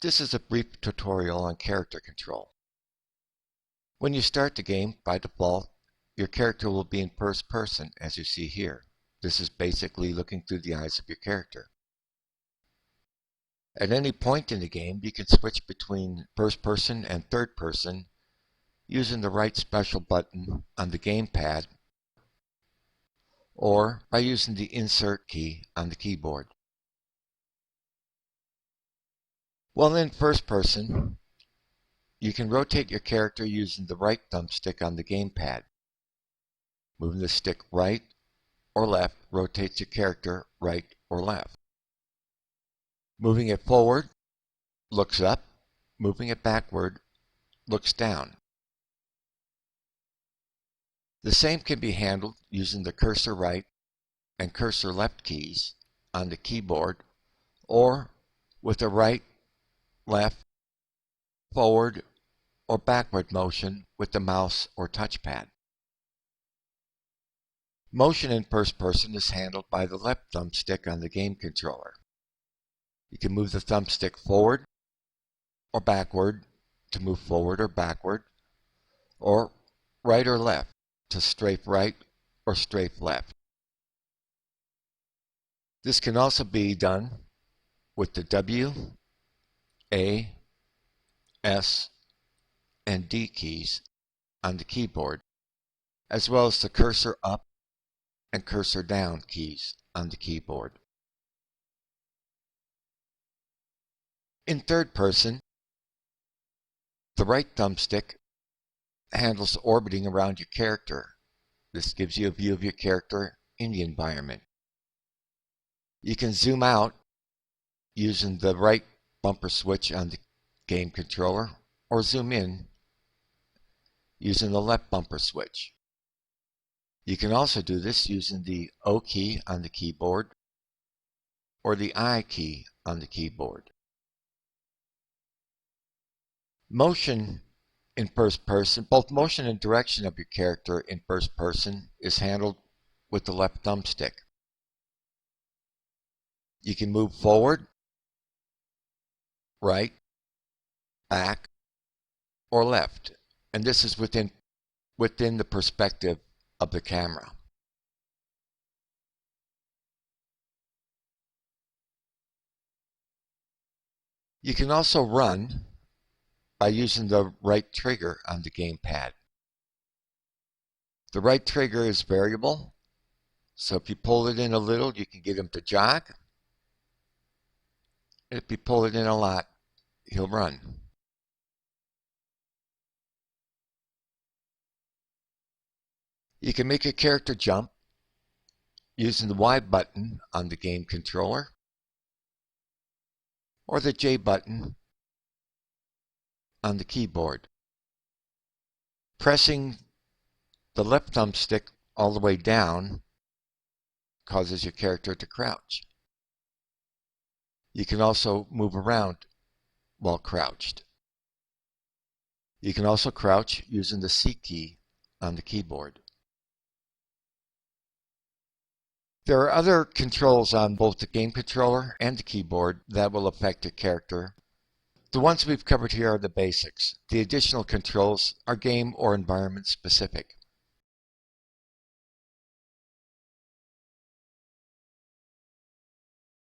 This is a brief tutorial on character control. When you start the game, by default, your character will be in first person, as you see here. This is basically looking through the eyes of your character. At any point in the game, you can switch between first person and third person using the right special button on the gamepad or by using the insert key on the keyboard. While in first person, you can rotate your character using the right thumbstick on the gamepad. Moving the stick right or left rotates your character right or left. Moving it forward looks up, moving it backward looks down. The same can be handled using the cursor right and cursor left keys on the keyboard or with the right, left, forward, or backward motion with the mouse or touchpad. Motion in first person is handled by the left thumbstick on the game controller. You can move the thumbstick forward or backward to move forward or backward, or right or left to strafe right or strafe left. This can also be done with the W, A, S, and D keys on the keyboard, as well as the cursor up and cursor down keys on the keyboard. In third person, the right thumbstick handles orbiting around your character. This gives you a view of your character in the environment. You can zoom out using the right bumper switch on the game controller, or zoom in using the left bumper switch. You can also do this using the O key on the keyboard or the I key on the keyboard. Motion in first person, both motion and direction of your character in first person is handled with the left thumbstick. You can move forward, right, back, or left, and this is within the perspective of the camera. You can also run by using the right trigger on the gamepad. The right trigger is variable, so if you pull it in a little, you can get him to jog. If you pull it in a lot, he'll run. You can make a character jump using the Y button on the game controller or the J button on the keyboard. Pressing the left thumbstick all the way down causes your character to crouch. You can also move around while crouched. You can also crouch using the C key on the keyboard. There are other controls on both the game controller and the keyboard that will affect your character. The ones we've covered here are the basics. The additional controls are game or environment specific.